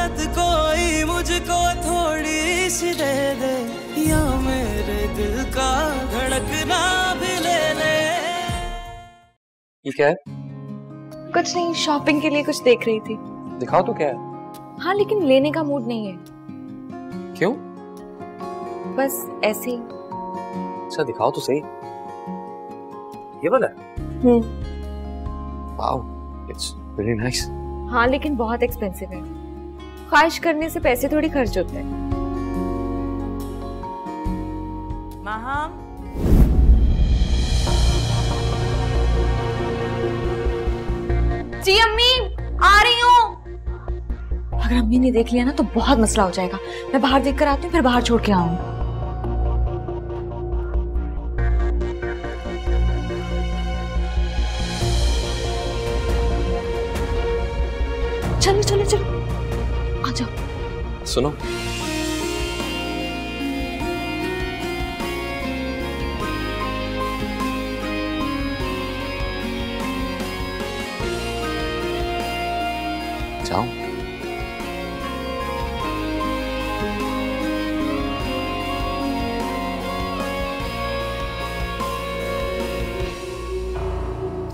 मोहब्बत कोई मुझको थोड़ी सी दे दे, या मेरे दिल का धड़कना भी ले ले। ये क्या है? कुछ नहीं, शॉपिंग के लिए कुछ देख रही थी। दिखाओ तो क्या है। हाँ लेकिन लेने का मूड नहीं है। क्यों? बस ऐसे ही। अच्छा दिखाओ तो सही। ये वाला? Wow, it's very nice. हाँ लेकिन बहुत एक्सपेंसिव है। ख्वाहिश करने से पैसे थोड़ी खर्च होते हैं। माहम, जी अम्मी आ रही हूँ। अगर अम्मी ने देख लिया ना तो बहुत मसला हो जाएगा। मैं बाहर देख कर आती हूँ, फिर बाहर छोड़ के आऊँ। चलो चलो चलो आ जाओ। सुनो, जाओ।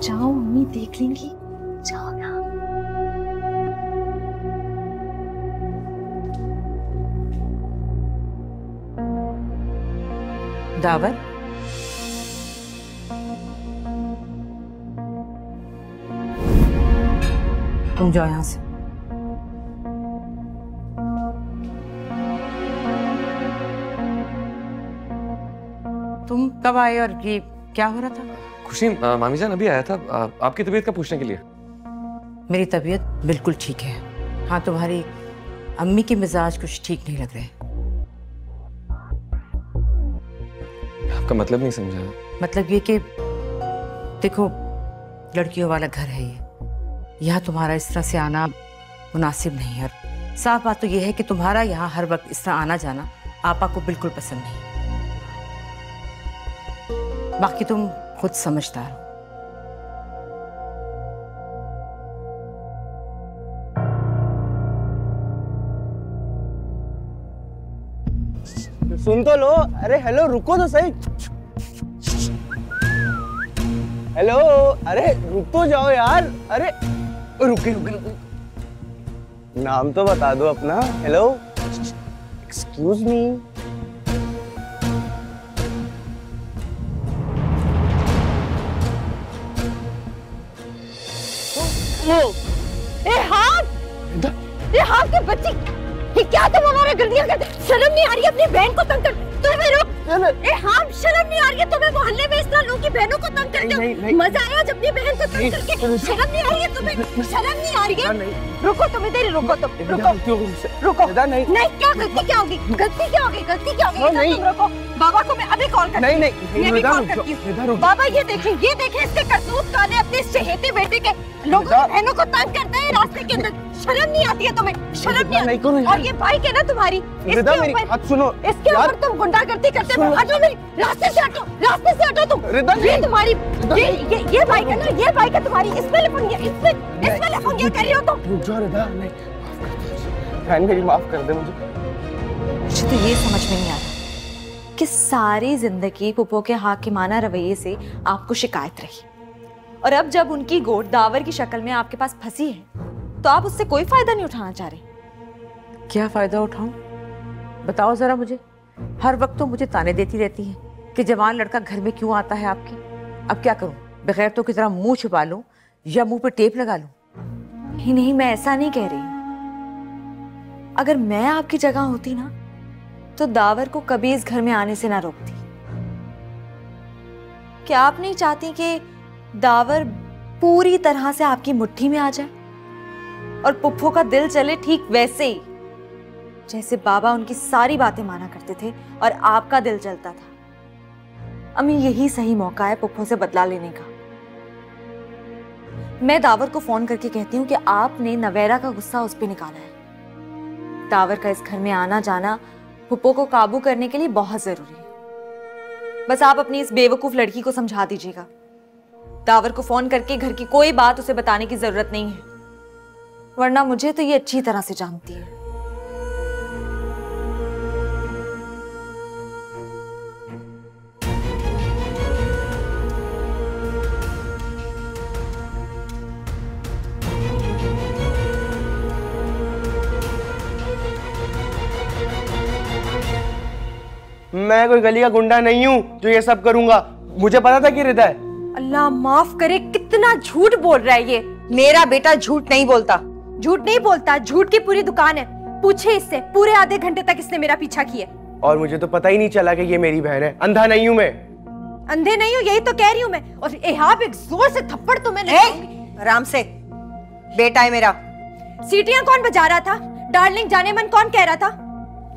जाओ, अम्मी देख लेंगी। जाओ ना। दावर, तुम जाओ यहां से। तुम कब आए और ये क्या हो रहा था? खुशी, मामी जान अभी आया था आपकी तबीयत का पूछने के लिए। मेरी तबीयत बिल्कुल ठीक है। हाँ, तुम्हारी अम्मी के मिजाज कुछ ठीक नहीं लग रहे। आपका मतलब नहीं समझा। मतलब ये कि देखो, लड़कियों वाला घर है ये, यहाँ तुम्हारा इस तरह से आना मुनासिब नहीं है। और साफ बात तो ये है कि तुम्हारा यहाँ हर वक्त इस तरह आना जाना आपा को बिल्कुल पसंद नहीं। बाकी तुम खुद समझदार हो। सुन तो लो। अरे हेलो, रुको तो सही। हेलो, अरे रुक तो जाओ यार। अरे रुके रुके रुके। नाम तो बता दो अपना। Hello, excuse me. ये हाथ के बच्ची, ये क्या तुम हमारा गलतियां करते? शर्म नहीं आ रही अपनी बहन को तंग कर? तुम्हें रोक। ए हाँ, शर्म नहीं आ रही है तुम्हें मोहल्ले में इस तरह लोगों की बहनों को तंग करते हो? मजा आया जब अपनी बहन को तंग करके? शर्म नहीं आ रही है तुम्हें? शर्म नहीं आ रही है? रुको तुम इधर, रुको तुम, रुको। नहीं, क्या गलती क्या होगी? गलती क्या होगी? तुम रुको। बाबा को मैं अभी कॉल करती हूँ। नहीं, कॉल करती हूँ। बाबा ये देखें इसके करतूत काले अपने चहेते बेटे के लोगों की बहनों को तंग करते हैं रास्ते के अंदर। शर्म नहीं आती है तुम्हें? शर्म नहीं? और ये बाइक है ना तुम्हारी, इसके ऊपर तुम गुंडागर्दी करते हो। हटो मेरी रास्ते से हटो तुम। ये तुम्हारी ये बाइक है ना, ये बाइक है तुम्हारी। इसमें लफंगिया कर रही हो तुम। मेरी माफ कर दे मुझे। मुझे तो ये समझ में नहीं आ रहा कि सारी जिंदगी पुप्पो के हाकिमाना रवैये से आपको शिकायत रही, और अब जब उनकी गोद दावर की शक्ल में आपके पास फंसी है तो आप उससे कोई फायदा नहीं उठाना चाह रहे। क्या फायदा उठाऊं? बताओ जरा मुझे। हर वक्त तो मुझे ताने देती रहती है कि जवान लड़का घर में क्यों आता है आपके। अब क्या करूं? बगैर तो की तरह मुंह छुपा लूं या मुंह पे टेप लगा लूं? नहीं, मैं ऐसा नहीं कह रही। अगर मैं आपकी जगह होती ना तो दावर को कभी इस घर में आने से ना रोकती। क्या आप नहीं चाहती कि दावर पूरी तरह से आपकी मुट्ठी में आ जाए और पुप्पो का दिल चले ठीक वैसे ही जैसे बाबा उनकी सारी बातें माना करते थे और आपका दिल चलता था? अम्मी, यही सही मौका है पुप्पो से बदला लेने का। मैं दावर को फोन करके कहती हूँ कि आपने नवेरा का गुस्सा उस पर निकाला है। दावर का इस घर में आना जाना पुप्पो को काबू करने के लिए बहुत जरूरी है। बस आप अपनी इस बेवकूफ लड़की को समझा दीजिएगा। दावर को फोन करके घर की कोई बात उसे बताने की जरूरत नहीं है, वरना मुझे तो ये अच्छी तरह से जानती है। मैं कोई गली का गुंडा नहीं हूँ जो ये सब करूंगा। मुझे पता था कि हृदय। अल्लाह माफ करे, कितना झूठ बोल रहा है ये। मेरा बेटा झूठ नहीं बोलता। झूठ नहीं बोलता, झूठ की पूरी दुकान है। पूछे इससे, पूरे आधे घंटे तक इसने मेरा पीछा किया। और मुझे तो पता ही नहीं चला कि ये मेरी बहन है। अंधा नहीं हूँ मैं। अंधे नहीं हूँ, यही तो कह रही हूँ मैं। और एहाब एक जोर से थप्पड़ तो मैंने। आराम से, बेटा है मेरा। सीटियां कौन बजा रहा था? डार्लिंग जाने मन कौन कह रहा था?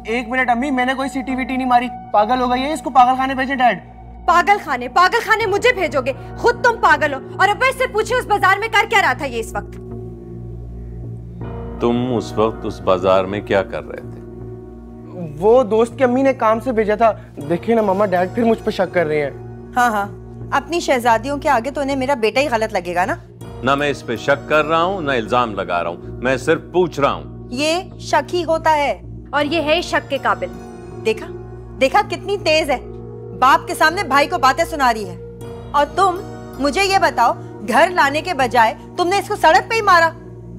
1 मिनट अम्मी, मैंने कोई सीटी वीटी नहीं मारी। पागल हो गई है, इसको पागल खाने भेजे डैड। पागल खाने मुझे भेजोगे? खुद तुम पागल हो। और अब इससे पूछे उस बाजार में कर क्या रहा था ये इस वक्त? तुम उस वक्त उस बाजार में क्या कर रहे थे? वो दोस्त की अम्मी ने काम से भेजा था। देखिए ना मामा, डैड फिर मुझ पर शक कर रहे हैं। हाँ हाँ, अपनी शहजादियों के आगे तो उन्हें मेरा बेटा ही गलत लगेगा ना। ना मैं इस पे शक कर रहा हूँ ना इल्जाम लगा रहा हूँ, मैं सिर्फ पूछ रहा हूँ। ये शक ही होता है। और ये है शक के काबिल। देखा देखा कितनी तेज है, बाप के सामने भाई को बातें सुना रही है। और तुम मुझे ये बताओ, घर लाने के बजाय तुमने इसको सड़क पे ही मारा।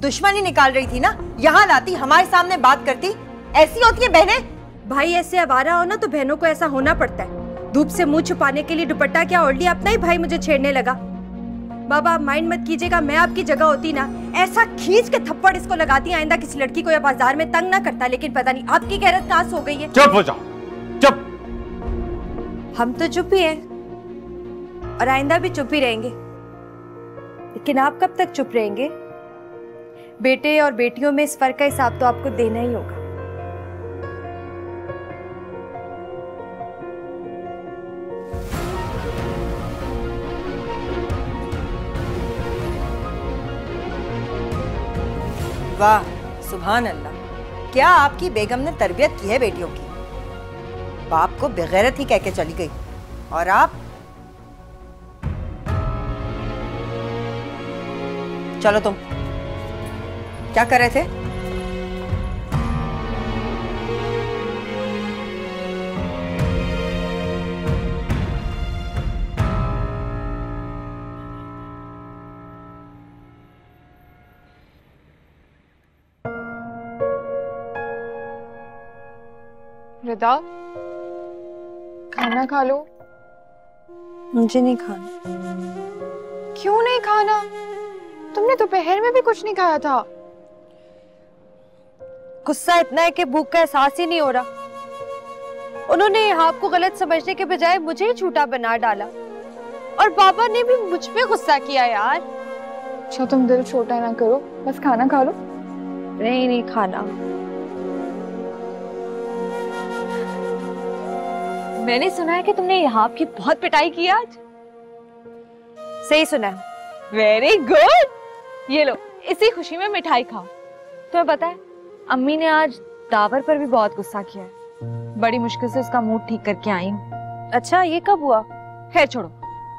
दुश्मनी निकाल रही थी ना, यहाँ लाती, हमारे सामने बात करती। ऐसी होती है बहनें। भाई ऐसे आवारा हो ना तो बहनों को ऐसा होना पड़ता है। धूप से मुंह छुपाने के लिए दुपट्टा क्या ओढ़ लिया, अपना ही भाई मुझे छेड़ने लगा। बाबा आप माइंड मत कीजिएगा, मैं आपकी जगह होती ना ऐसा खींच के थप्पड़ इसको लगाती, आइंदा किसी लड़की को या बाजार में तंग ना करता। लेकिन पता नहीं आपकी गैरत कहाँ हो गई है। चुप हो जाओ, चुप। हम तो चुप ही हैं और आइंदा भी चुप ही रहेंगे। लेकिन आप कब तक चुप रहेंगे? बेटे और बेटियों में इस फर्क का हिसाब तो आपको देना ही होगा। वाह सुभान अल्लाह, क्या आपकी बेगम ने तरबियत की है बेटियों की। बाप को बेगैरत ही कह के चली गई। और आप चलो, तुम क्या कर रहे थे? रिदा, खाना खा लो। मुझे नहीं खाना। क्यों नहीं खाना? तुमने दोपहर में भी कुछ नहीं खाया था। गुस्सा इतना है कि भूख का एहसास ही नहीं हो रहा। उन्होंने आपको गलत समझने के बजाय मुझे ही झूठा बना डाला। और बाबा ने भी मुझ पे गुस्सा किया यार। अच्छा तुम दिल छोटा ना करो, बस खाना खा लो। नहीं खाना। मैंने सुना है कि तुमने यहाँ की बहुत पिटाई की आज। सही सुना है। Very good. ये लो, इसी खुशी में मिठाई खाओ। तुम्हें पता है अम्मी ने आज दावर पर भी बहुत गुस्सा किया है। बड़ी मुश्किल से उसका मूड ठीक करके आई हूँ। अच्छा ये कब हुआ? खैर छोड़ो,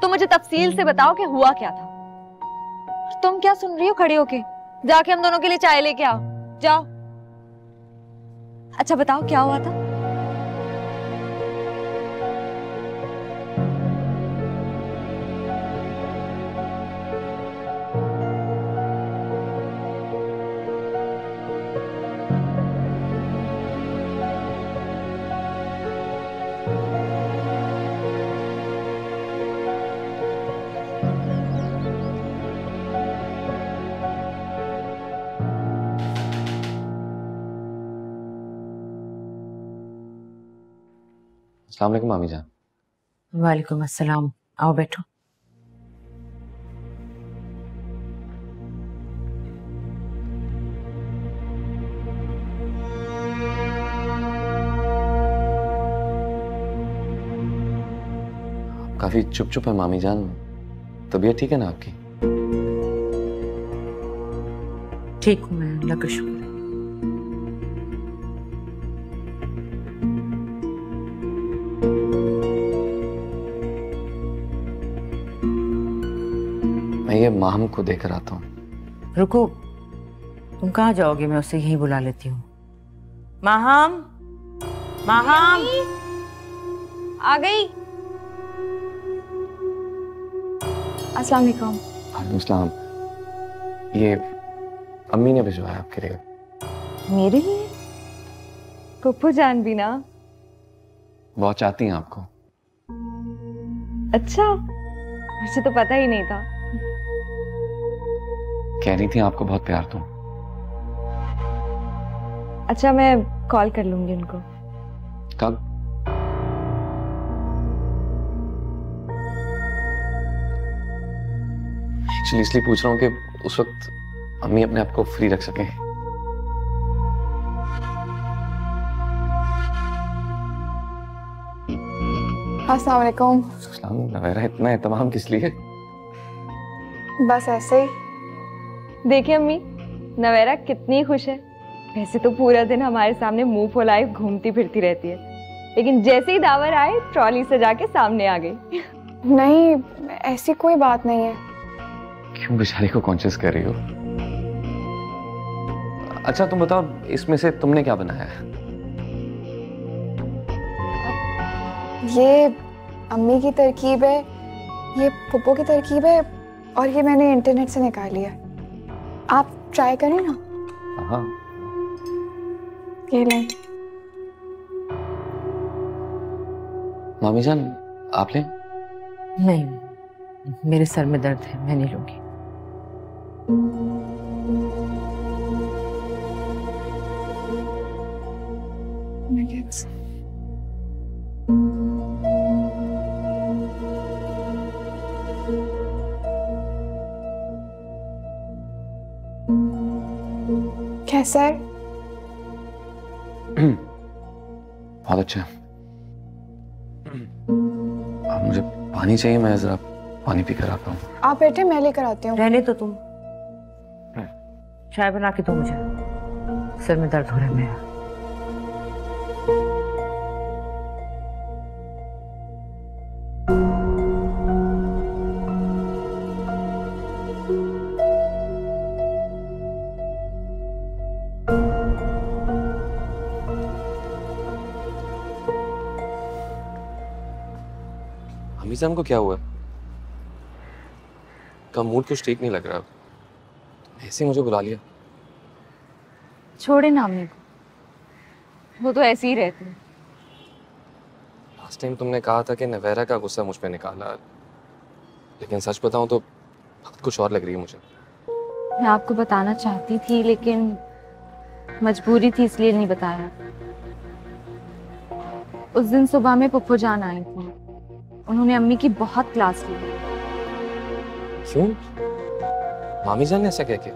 तुम मुझे तफसील से बताओ कि हुआ क्या था। तुम क्या सुन रही हो खड़े होके? जाके हम दोनों के लिए चाय लेके आओ, जाओ। अच्छा बताओ क्या हुआ था? अस्सलाम वालेकुम मामी जान। वालेकुम अस्सलाम, आओ बैठो। काफी चुप चुप है मामी जान, तबीयत ठीक है ना आपकी? ठीक हूँ मैं, अल्लाह का शुक्र है। मैं ये माहम को देकर आता हूँ। रुको, तुम कहाँ जाओगे? मैं उसे यहीं बुला लेती हूँ। माहम, माहम आ गई। अस्सलाम वालेकुम। वालेकुम सलाम। ये अम्मी ने भिजवाया आपके लिए। मेरे लिए? पप्पू जान भी ना। बहुत चाहती हैं आपको। अच्छा, मुझे तो पता ही नहीं था। कह रही थी आपको बहुत प्यार दूं। अच्छा, मैं कॉल कर लूंगी उनको। कब? एक्चुअली इसलिए पूछ रहा हूँ कि उस वक्त अम्मी अपने आप को फ्री रख सकें। अस्सलाम वालेकुम। सलाम। नवेरा, इतना एहतमाम किस लिए? बस ऐसे ही। देखिए अम्मी, नवेरा कितनी खुश है। वैसे तो पूरा दिन हमारे सामने मुंह फुलाए घूमती फिरती रहती है, लेकिन जैसे ही दावर आए ट्रॉली सजा के सामने आ गई। नहीं, ऐसी कोई बात नहीं है। क्यों बेचारी को कॉन्शियस कर रही हो? अच्छा तुम बताओ, इसमें से तुमने क्या बनाया है? ये अम्मी की तरकीब है, ये पुप्पो की तरकीब है, और ये मैंने इंटरनेट से निकाली है। आप ट्राई करें ना। हाँ। ये लें। मामी जान, आप लें? नहीं, मेरे सर में दर्द है, मैं नहीं लूंगी। कैसा है? बहुत अच्छा है। अब मुझे पानी चाहिए, मैं जरा पानी पी कर आता हूँ। आप बैठे, मैं लेकर आती हूँ। रहने तो तुम, चाय बना के दो मुझे, सर में दर्द हो रहा है मेरा। अमीजान को क्या हुआ? का मूड कुछ ठीक नहीं लग रहा। ऐसे ही मुझे बुला लिया। छोड़े ना अम्मी को, वो तो ऐसे ही रहते हैं। लास्ट टाइम तुमने कहा था कि नवेरा का गुस्सा मुझ पे निकाला, लेकिन सच बताऊं तो बात कुछ और लग रही है मुझे। मैं आपको बताना चाहती थी, लेकिन मजबूरी थी इसलिए नहीं बताया। उस दिन सुबह में पुप्पो जान आई थी, उन्होंने अम्मी की बहुत क्लास ली। क्यों? मामी जान ने ऐसा क्या किया?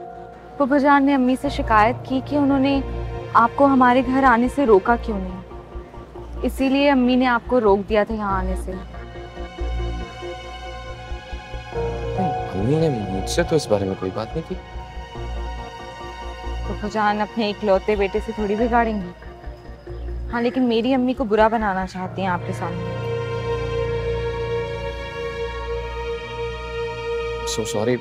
पुप्पो जान ने अम्मी से शिकायत की कि उन्होंने आपको हमारे घर आने से रोका क्यों नहीं, इसीलिए अम्मी ने आपको रोक दिया था यहाँ आने से। अम्मी ने मुझसे तो इस बारे में कोई बात नहीं की। पुप्पो जान अपने इकलौते बेटे से थोड़ी बिगाड़ेंगी। हाँ, लेकिन मेरी अम्मी को बुरा बनाना चाहती हैं आपके सामने। So sorry,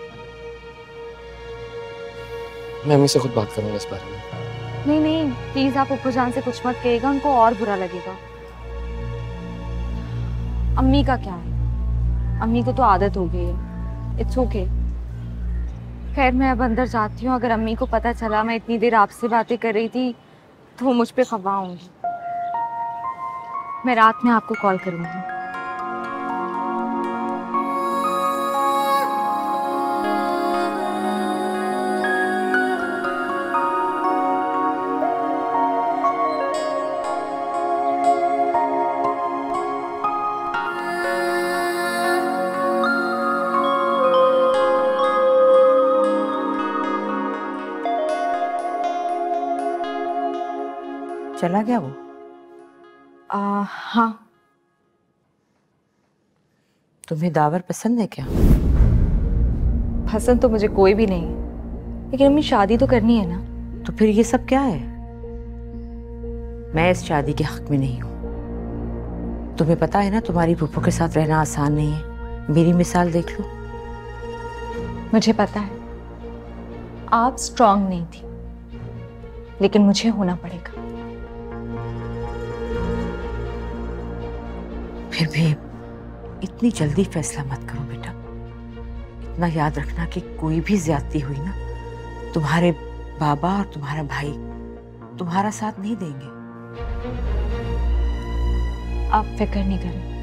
मैं अम्मी से खुद बात करूंगा इस बारे में। नहीं नहीं, प्लीज आप पुप्पो जान से कुछ मत कहिएगा, उनको और बुरा लगेगा। अम्मी का क्या है, अम्मी को तो आदत हो गई है। It's okay. खैर मैं अब अंदर जाती हूँ। अगर अम्मी को पता चला मैं इतनी देर आपसे बातें कर रही थी तो वो मुझ पे खफा होंगी। मैं रात में आपको कॉल करूंगी। चला गया वो? हाँ। तुम्हें दावर पसंद है क्या? पसंद तो मुझे कोई भी नहीं है, लेकिन अम्मी शादी तो करनी है ना। तो फिर ये सब क्या है? मैं इस शादी के हक में नहीं हूं। तुम्हें पता है ना, तुम्हारी फूफो के साथ रहना आसान नहीं है। मेरी मिसाल देख लो। मुझे पता है आप स्ट्रांग नहीं थी, लेकिन मुझे होना पड़ेगा। फिर भी इतनी जल्दी फैसला मत करो बेटा। इतना याद रखना कि कोई भी ज्यादती हुई ना, तुम्हारे बाबा और तुम्हारा भाई तुम्हारा साथ नहीं देंगे। आप फिक्र नहीं करें।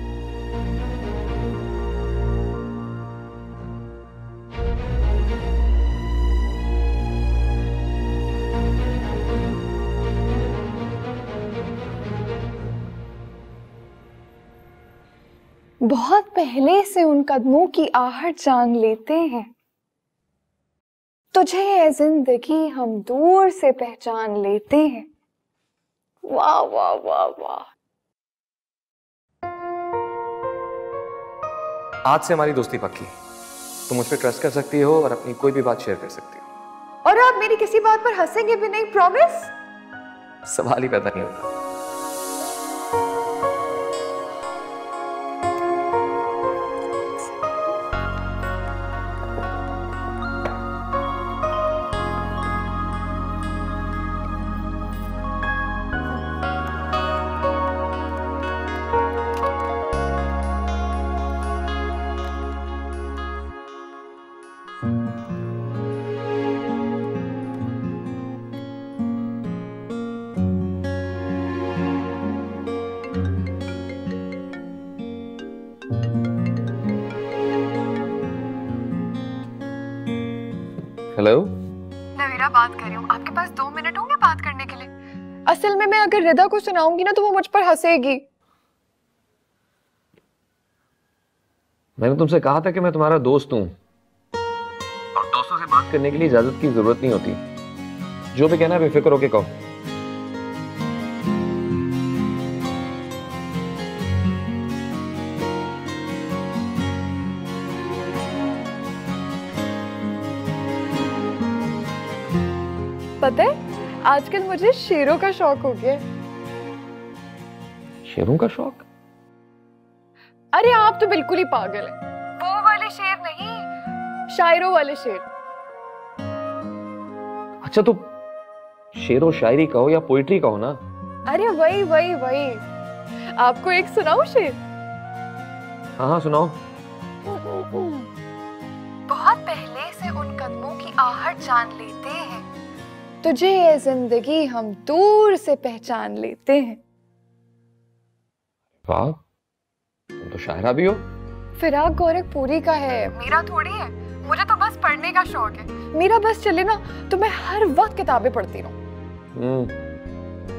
बहुत पहले से उन कदमों की आहट जान लेते हैं, तुझे ये जिंदगी हम दूर से पहचान लेते हैं। वाह वाह वाह वाह। आज से हमारी दोस्ती पक्की। तुम मुझ पर ट्रस्ट कर सकती हो और अपनी कोई भी बात शेयर कर सकती हो। और आप मेरी किसी बात पर हंसेंगे भी नहीं, प्रॉमिस? सवाल ही पैदा नहीं होता। हेलो, नवीरा बात कर रही हूँ। आपके पास 2 मिनट होंगे बात करने के लिए? असल में मैं अगर रिदा को सुनाऊंगी ना तो वो मुझ पर हंसेगी। मैंने तुमसे कहा था कि मैं तुम्हारा दोस्त हूं और दोस्तों से बात करने के लिए इजाजत की जरूरत नहीं होती। जो भी कहना है बेफिक्र होके कहो। पता है आजकल मुझे शेरों का शौक हो गया है। शेरों का शौक? अरे आप तो बिल्कुल ही पागल हैं। वो वाले शेर नहीं, शायरों वाले शेर। अच्छा तो शेरो शायरी कहो या पोइट्री कहो ना। अरे वही वही वही। आपको एक सुनाऊं शेर? हाँ हाँ सुनाओ। बहुत पहले से उन कदमों की आहट जान लेते हैं, तुझे ये जिंदगी हम दूर से पहचान लेते हैं। वाह, तुम तो शायरा भी हो। फिराक गोरखपुरी का है, मेरा थोड़ी है। मुझे तो बस पढ़ने का शौक है। मेरा बस चले ना तो मैं हर वक्त किताबें पढ़ती रहूं।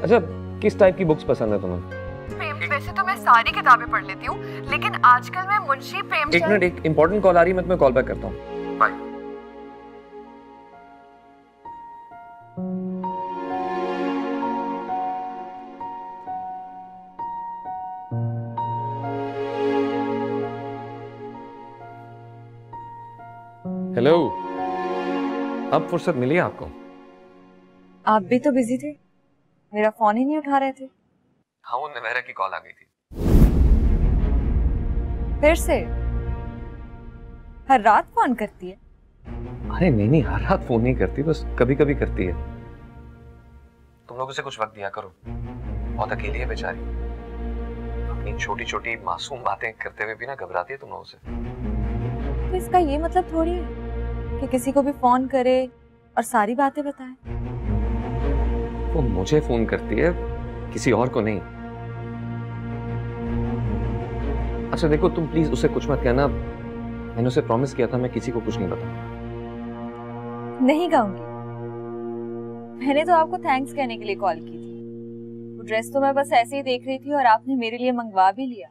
अच्छा, किस टाइप की बुक्स पसंद है तुम्हें? वैसे तो मैं सारी किताबें पढ़ लेती हूँ, लेकिन आजकल मैं मुंशी प्रेमचंद। एक मिनट, एक इंपॉर्टेंट कॉल आ रही है, मैं तुम्हें कॉल बैक करता हूँ। बाय। हेलो, अब फुर्सत मिली आपको? आप भी तो बिजी थे, मेरा फोन ही नहीं उठा रहे थे। हाँ, वो नवेरा की कॉल आ गई थी। फिर से? हर रात फोन करती है? अरे नहीं, हर रात फोन नहीं करती, बस कभी कभी करती है। तुम लोग उसे कुछ वक्त दिया करो, बहुत अकेली है बेचारी। अपनी छोटी छोटी मासूम बातें करते हुए भी ना घबराती है तुम लोगों से। तो इसका ये मतलब थोड़ी है कि किसी को भी फोन करे और सारी बातें बताए। वो मुझे फोन करती है, किसी और को नहीं। अच्छा देखो, तुम प्लीज उसे कुछ मत कहना। मैंने उसे प्रॉमिस किया था मैं किसी को कुछ नहीं बताऊंगा। नहीं कहूंगी। मैंने तो आपको थैंक्स कहने के लिए कॉल की थी। वो ड्रेस तो मैं बस ऐसे ही देख रही थी और आपने मेरे लिए मंगवा भी लिया।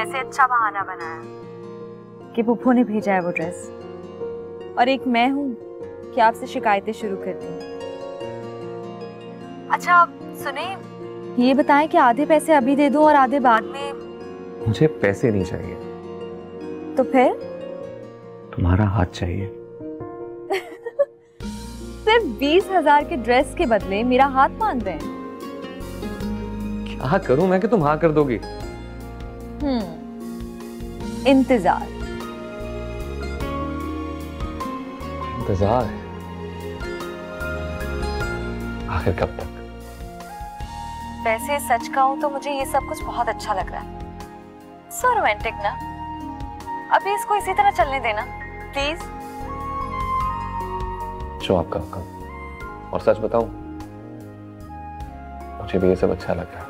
ऐसे अच्छा बहाना बनाया कि पुप्पो ने भेजा है वो ड्रेस, और एक मैं हूँ कि आपसे शिकायतें शुरू कर दी। अच्छा सुने, ये बताएं कि आधे पैसे अभी दे दूं और आधे बाद में? मुझे पैसे नहीं चाहिए। तो फिर? तुम्हारा हाथ चाहिए। सिर्फ 20,000 के ड्रेस के बदले मेरा हाथ मांग रहे हैं? क्या करूं मैं कि तुम हाँ कर दोगी? इंतजार। इंतजार? आखिर कब तक? वैसे सच कहूं तो मुझे ये सब कुछ बहुत अच्छा लग रहा है। सो रोमांटिक ना। अभी इसको इसी तरह चलने देना प्लीज। जो आपका हुक्म। और सच बताऊं, मुझे भी ये सब अच्छा लग रहा है।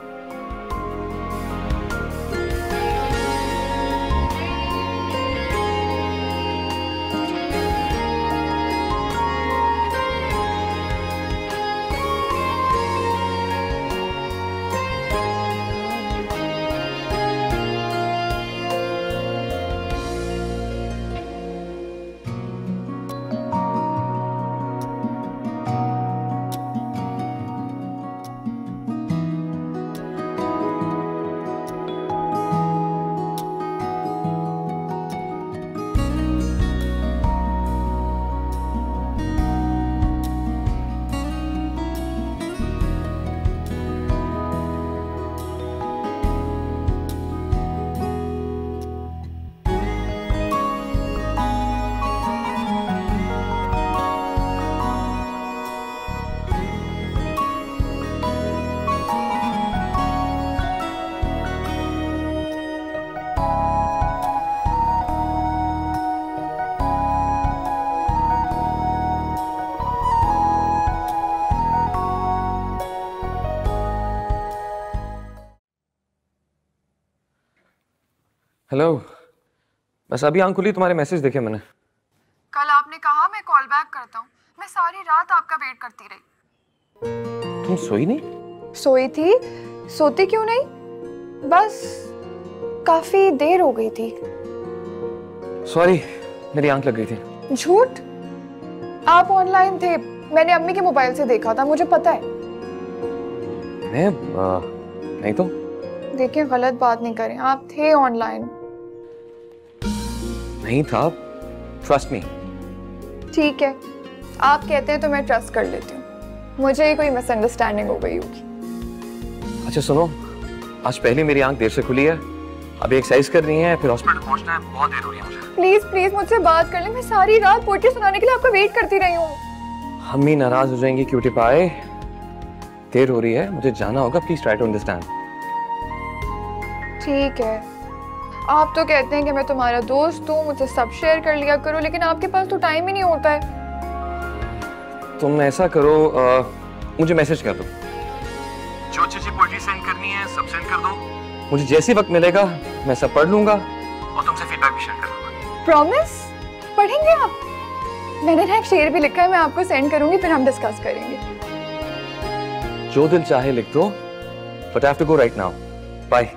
हेलो, बस अभी आंख खुली, तुम्हारे मैसेज देखे मैंने। कल आपने कहा मैं कॉल बैक करता हूँ, मैं सारी रात आपका वेट करती रही। तुम सोई नहीं? सोई थी, सोती क्यों नहीं, बस काफी देर हो गई थी। सॉरी, मेरी आंख लग गई थी। झूठ, आप ऑनलाइन थे, मैंने अम्मी के मोबाइल से देखा था, मुझे पता है। नहीं तो। देखिए गलत बात नहीं करें, आप थे ऑनलाइन। नहीं था, ट्रस्ट मी। ठीक है, आप कहते हैं तो मैं ट्रस्ट कर लेती हूँ, मुझे ही कोई मिसअंडरस्टैंडिंग हो गई होगी। अच्छा सुनो, आज पहली मेरी आंख देर से खुली है, अभी एक्सरसाइज करनी है, फिर हॉस्पिटल पहुंचना है, बहुत देर हो रही है मुझे। प्लीज प्लीज मुझसे बात कर लें, मैं सारी रात पोएट्री सुनाने के लिए आपका वेट करती रही हूँ। अम्मी नाराज हो जाएंगी क्यूटी पाए, देर हो रही है, मुझे जाना होगा, प्लीज ट्राई टू अंडरस्टैंड। ठीक है, आप तो कहते हैं कि मैं तुम्हारा दोस्त हूँ, मुझसे सब शेयर कर लिया करो, लेकिन आपके पास तो टाइम ही नहीं होता है। तुम ऐसा करो, मुझे मैसेज कर दो, जो अच्छी पोएट्री सेंड करनी है सब सेंड कर दो, मुझे जैसी वक्त मिलेगा मैं सब पढ़ लूंगा और तुमसे फीडबैक भी शेयर कर लूंगा। प्रॉमिस? पढ़ेंगे आप? मैंने ना एक शेर भी लिखा है, मैं आपको सेंड करूंगी, फिर हम डिस्कस करेंगे। जो दिल चाहे लिख दो, but I have to go right now, bye.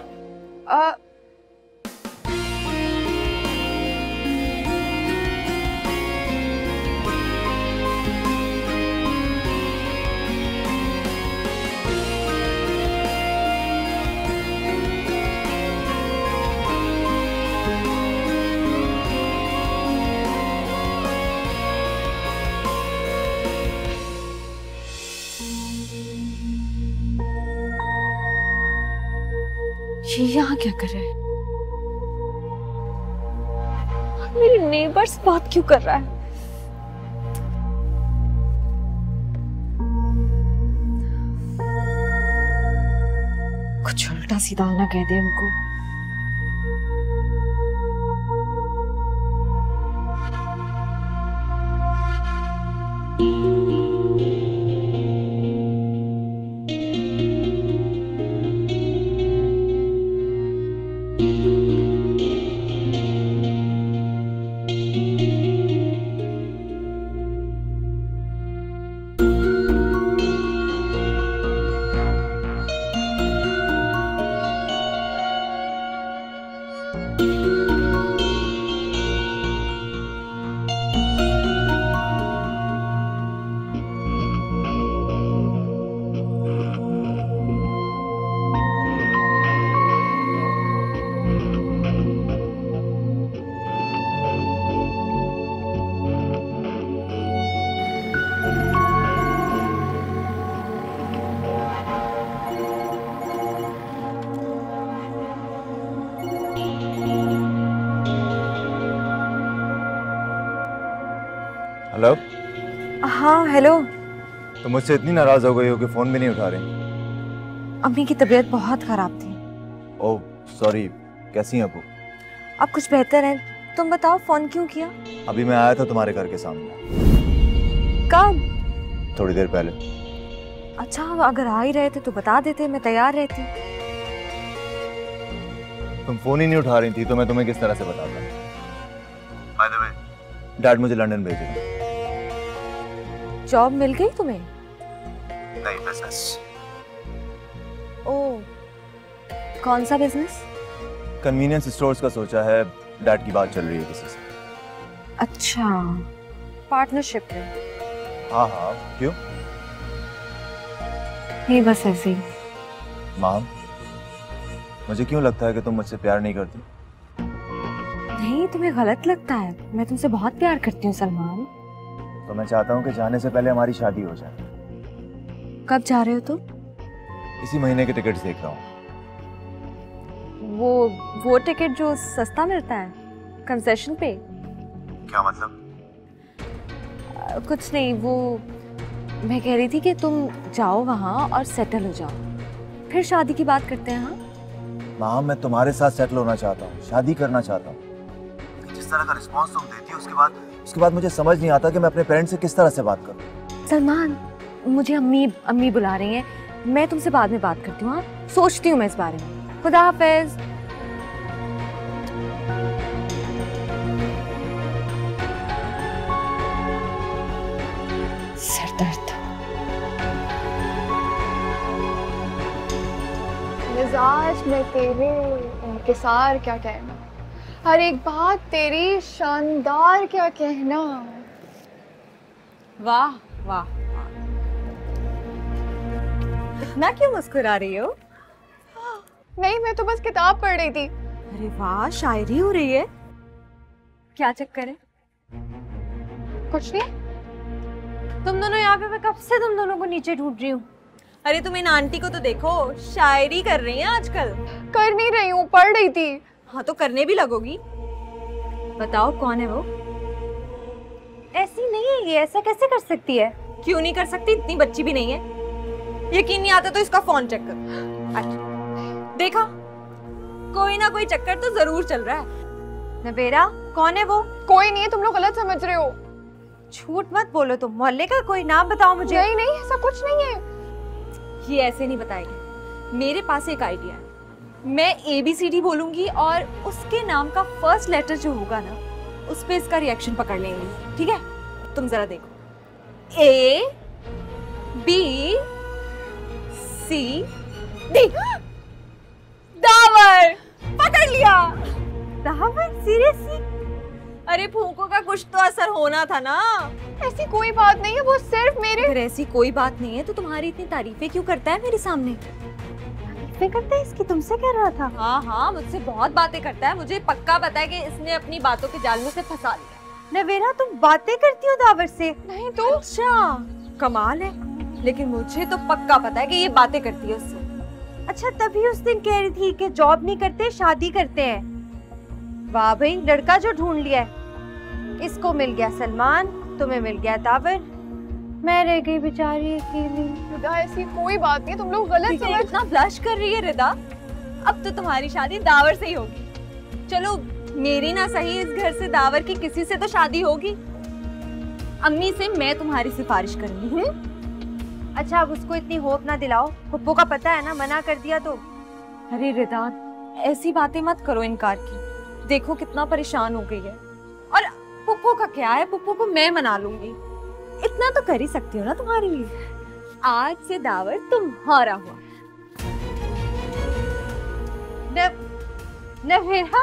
ये यहाँ क्या कर रहा है? मेरे नेबर्स बात क्यों कर रहा है? कुछ उल्टा सीधा ना कह दे उनको। हेलो। हाँ हेलो। तो मुझसे इतनी नाराज हो गई हो कि फोन भी नहीं उठा रही? अम्मी की तबीयत बहुत खराब थी। ओह सॉरी, कैसी हैं अबू? अब कुछ बेहतर है, तुम बताओ फोन क्यों किया? अभी मैं आया था तुम्हारे घर के सामने। कब? थोड़ी देर पहले। अच्छा, अगर आ ही रहे थे तो बता देते, मैं तैयार रहती। तुम फोन ही नहीं उठा रही थी तो मैं तुम्हें किस तरह से बताता? बाय द वे, डैड मुझे लंदन भेज रहे हैं। जॉब मिल गई तुम्हें? नहीं, बिजनेस। ओह, कौन सा बिजनेस? कन्वीनियंस स्टोर्स का सोचा है, डैड की बात चल रही है किसी से। अच्छा, पार्टनरशिप में? हाँ हाँ, क्यों? नहीं, बस ऐसे ही। माम, मुझे क्यों लगता है कि तुम मुझसे प्यार नहीं करती? नहीं, तुम्हें गलत लगता है, मैं तुमसे बहुत प्यार करती हूँ सलमान। तो मैं चाहता हूँ कि जाने से पहले हमारी शादी हो जाए। कब जा रहे हो तुम? इसी महीने के टिकट्स देख रहा हूँ। वो टिकट जो सस्ता मिलता है, कंसेशन पे? क्या मतलब? कुछ नहीं, वो मैं कह रही थी कि तुम जाओ वहाँ और सेटल हो जाओ, फिर शादी की बात करते हैं। हाँ माँ, मैं तुम्हारे साथ सेटल होना चाहता हूँ, शादी करना चाहता हूँ। जिस तरह का रिस्पॉन्स तुम देती हो उसके बाद मुझे समझ नहीं आता कि मैं अपने पेरेंट्स से किस तरह से बात करूँ। सलमान, मुझे अम्मी बुला रही हैं, मैं तुमसे बाद में बात करती हूँ। हाँ, सोचती हूँ मैं इस बारे में। खुदा हाफिज। मिजाज में तेरे इंकिसार क्या कहना, हर एक बात तेरी शानदार क्या कहना। वाह वाह, इतना क्यों मुस्कुरा रही हो? नहीं, मैं तो बस किताब पढ़ रही थी। अरे वाह, शायरी हो रही है। क्या चक्कर है? कुछ नहीं। तुम दोनों यहाँ पे, मैं कब से तुम दोनों को नीचे ढूंढ रही हूँ। अरे तुम इन आंटी को तो देखो, शायरी कर रही हैं आजकल। कर नहीं रही हूँ, पढ़ रही थी। हाँ तो करने भी लगोगी। बताओ कौन है वो? ऐसी नहीं है ये, ऐसा कैसे कर सकती है? क्यों नहीं कर सकती, इतनी बच्ची भी नहीं है। यकीन नहीं आता तो इसका फोन चेक कर। अच्छा देखा, कोई ना कोई चक्कर तो जरूर चल रहा है। नबेरा, कौन है वो? कोई नहीं है, तुम लोग गलत समझ रहे हो। झूठ मत बोलो तुम। मोहल्ले का कोई नाम बताओ मुझे। नहीं नहीं, ऐसा कुछ नहीं है। ये ऐसे नहीं बताएगी। मेरे पास एक आइडिया है। मैं ABCD बोलूंगी और उसके नाम का फर्स्ट लेटर जो होगा ना, उस पे इसका रिएक्शन पकड़ लेंगे। ठीक है, तुम जरा देखो। ABCD। दावर, पकड़ लिया। दावर? सीरियसली? अरे फूंको का कुछ तो असर होना था ना। ऐसी कोई बात नहीं है, वो सिर्फ मेरे। अगर ऐसी कोई बात नहीं है तो तुम्हारी इतनी तारीफें क्यों करता है मेरे सामने? तारीफें करता है इसकी? तुमसे कह रहा था? हाँ हाँ, मुझसे बहुत बातें करता है। मुझे पक्का पता है कि इसने अपनी बातों के जाल में से फंसा लिया। नवेरा, तुम बातें करती हो दावर से? नहीं तो। अच्छा, कमाल है। लेकिन मुझे तो पक्का पता है कि ये बातें करती है उससे। अच्छा, तभी उस दिन कह रही थी कि जॉब नहीं करते, शादी करते हैं। वाह भाई, लड़का जो ढूंढ लिया है। इसको मिल गया सलमान, तुम्हें मिल गया दावर, मैं रह गई बेचारी अकेली। रिदा, ऐसी कोई बात नहीं, तुम लोग गलत समझ। इतना ब्लश कर रही है रिदा। अब तो तुम्हारी शादी दावर से ही होगी। चलो मेरी ना सही, इस घर से दावर की किसी से तो शादी होगी। अम्मी से मैं तुम्हारी सिफारिश करूंगी। अच्छा, अब उसको इतनी होप ना दिलाओ। पप्पू का पता है ना, मना कर दिया तो। अरे रिदा, ऐसी बातें मत करो इनकार की। देखो कितना परेशान हो गई है। और पुप्पू का क्या है, पुप्पू को मैं मना लूंगी। इतना तो कर ही सकती हो ना तुम्हारे लिए। आज से दावर तुम्हारा हुआ। नवेरा,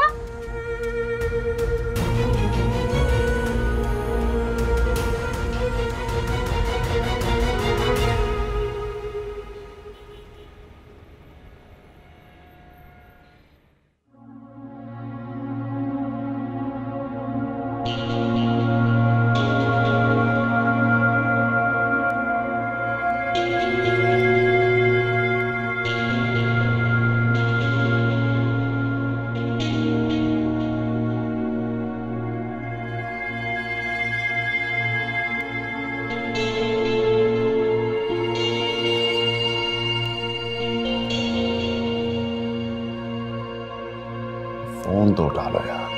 फोन तो उठा लो यार।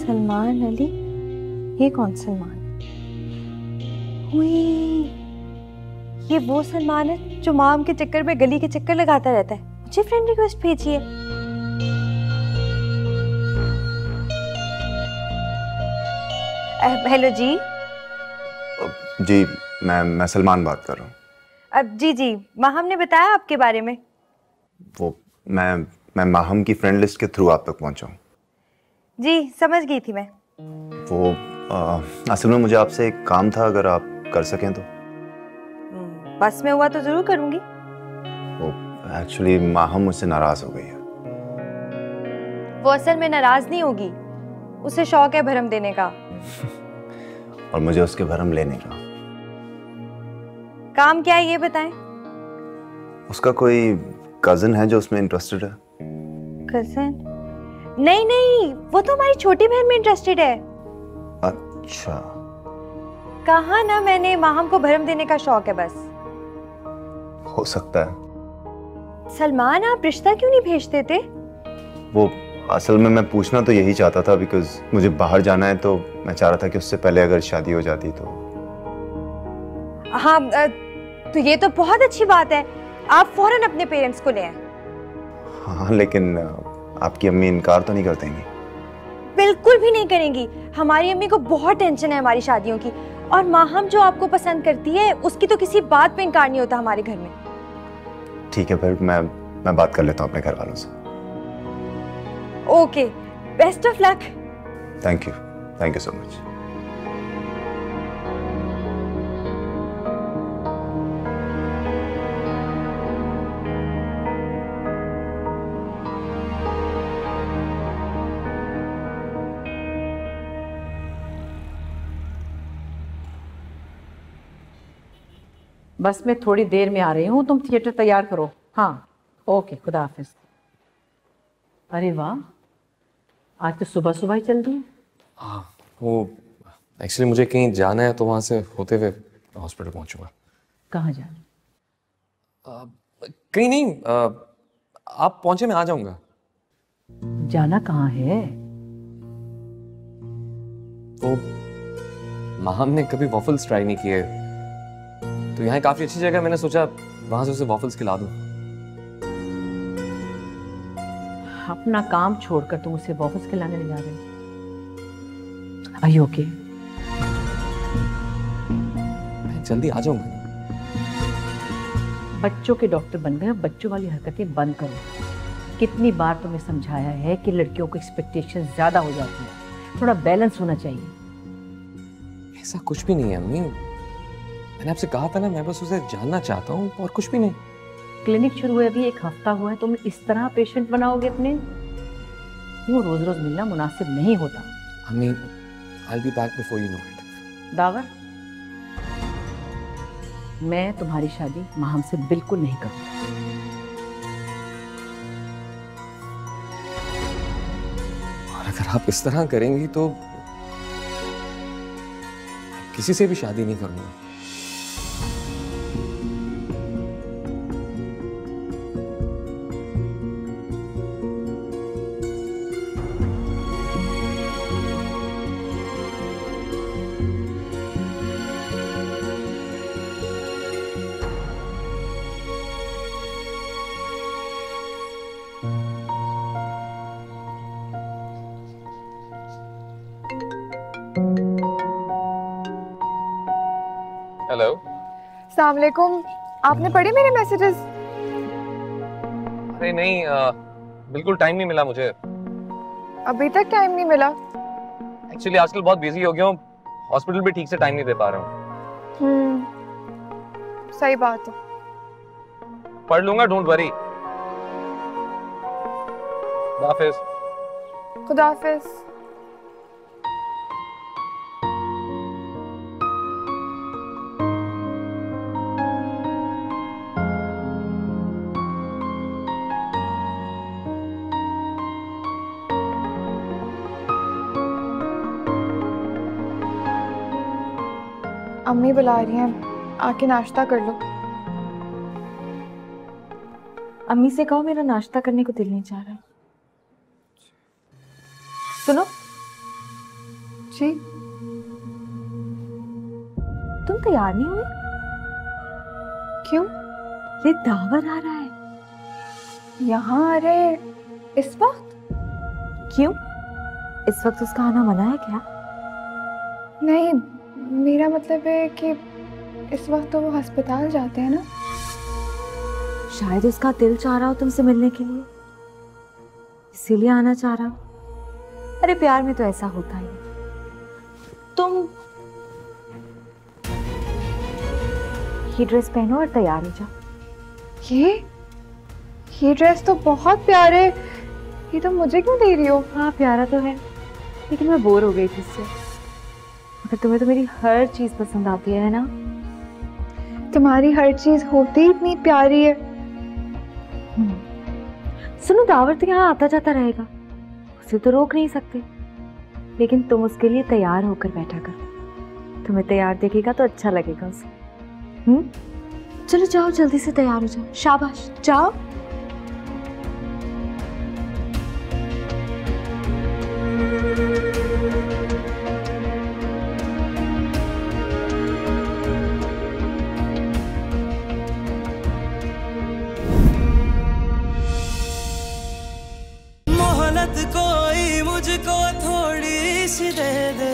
सलमान अली? ये कौन सलमान? हुई, ये वो सलमान है जो माम के चक्कर में गली के चक्कर लगाता रहता है। मुझे फ्रेंड रिक्वेस्ट भेजिए। हेलो जी। जी, मैं सलमान बात कर रहा हूँ। अब जी, माहम ने बताया आपके बारे में। वो मैं माहम की फ्रेंड लिस्ट के थ्रू आप तक पहुँचा हूँ। जी, समझ गई थी मैं। वो असल में मुझे आपसे एक काम था, अगर आप कर सकें तो। बस में हुआ तो जरूर करूंगी। वो एक्चुअली माहम मुझसे नाराज हो गई है। वो असल में नाराज नहीं होगी, उसे शौक है भरम देने का। और मुझे उसके भरम लेने का। काम क्या है ये बताएं। उसका कोई कजिन है जो उसमें इंटरेस्टेड है। कजिन? नहीं, वो तो हमारी छोटी बहन में इंटरेस्टेड है। अच्छा, कहा ना मैंने, माहम को भरम देने का शौक है बस। हो सकता है। सलमान, आप रिश्ता क्यों नहीं भेजते थे? वो असल में मैं पूछना तो यही चाहता था, बिकॉज मुझे बाहर जाना है, तो मैं चाह रहा था कि उससे पहले अगर शादी हो जाती तो। हाँ, तो ये तो बहुत अच्छी बात है, आप फौरन अपने पेरेंट्स को ले आए। हाँ, लेकिन आपकी अम्मी इनकार तो नहीं कर देंगी? बिल्कुल भी नहीं करेंगी। हमारी अम्मी को बहुत टेंशन है हमारी शादियों की, और माहम जो आपको पसंद करती है उसकी तो किसी बात पे इनकार नहीं होता हमारे घर में। ठीक है, फिर मैं बात कर लेता हूँ अपने घर वालों से। Okay, best of luck. Thank you so much. बस मैं थोड़ी देर में आ रही हूँ, तुम थिएटर तैयार करो। हाँ, ओके, खुदा हाफिज। अरे वाह, आज तो सुबह सुबह ही चल दी। हाँ, वो एक्चुअली मुझे कहीं जाना है, तो वहाँ से होते हुए हॉस्पिटल पहुँचूंगा। कहाँ जाना? कहीं नहीं, आप पहुँचे मैं आ जाऊँगा। जाना कहाँ है? वो माहम ने कभी वॉफल्स ट्राई नहीं किए, तो यहाँ काफी अच्छी जगह, मैंने सोचा वहां से उसे वॉफल्स खिला दूं। अपना काम छोड़कर तुम उसे वॉफल्स खिलाने ले जा रहे हो? Are you okay? मैं जल्दी आ जाऊंगा ना। बच्चों के डॉक्टर बन गए, बच्चों वाली हरकतें बंद करो। कितनी बार तुम्हें समझाया है कि लड़कियों को एक्सपेक्टेशन ज्यादा हो जाती है, थोड़ा बैलेंस होना चाहिए। ऐसा कुछ भी नहीं है अम्मी, मैंने आपसे कहा था ना, मैं बस उसे जानना चाहता हूँ और कुछ भी नहीं। क्लिनिक शुरू हुए अभी 1 हफ्ता हुआ है, तुम इस तरह पेशेंट बनाओगे अपने? यूं रोज रोज मिलना मुनासिब नहीं होता। अम्मी, I'll be back before you know it. The power, मैं तुम्हारी शादी माहम से बिल्कुल नहीं करूंगी। और अगर आप इस तरह करेंगी तो किसी से भी शादी नहीं करूंगा। हेलो। अस्सलाम वालेकुम, आपने पढ़ी मेरे मैसेजेस? अरे नहीं, बिल्कुल टाइम नहीं मिला मुझे। अभी तक टाइम नहीं मिला? एक्चुअली आजकल बहुत बिजी हो गया हूँ, हॉस्पिटल भी ठीक से टाइम नहीं दे पा रहा हूँ। सही बात है। पढ़ लूंगा, डोंट वरी। खुदा हाफिज। खुदा हाफिज। अम्मी बुला रही हैं, आके नाश्ता कर लो। अम्मी से कहो मेरा नाश्ता करने को दिल नहीं चाह रहा। सुनो जी, तुम तैयार नहीं हुए? क्यों? ये दावर आ रहा है। यहाँ आ रहे इस वक्त? क्यों, इस वक्त उसका आना मना है क्या? नहीं, मेरा मतलब है कि इस वक्त तो वो अस्पताल जाते हैं ना। शायद उसका दिल चाह रहा हो तुमसे मिलने के लिए, इसीलिए आना चाह रहा हो। अरे प्यार में तो ऐसा होता ही। तुम ये ड्रेस पहनो और तैयार हो जाओ। ये ड्रेस तो बहुत प्यारा है, ये तो मुझे क्यों दे रही हो? हाँ प्यारा तो है, लेकिन मैं बोर हो गई थी इससे। मगर तुम्हें तो मेरी हर चीज पसंद आती है ना? तुम्हारी हर चीज होती इतनी प्यारी है। सुनो, दावर तो यहाँ आता जाता रहेगा, उसे तो रोक नहीं सकते, लेकिन तुम उसके लिए तैयार होकर बैठा कर, तुम्हें तैयार देखेगा तो अच्छा लगेगा उसे। चलो जाओ, जल्दी से तैयार हो जाओ। शाबाश, जाओ। मोहलत कोई मुझको थोड़ी सी दे दे,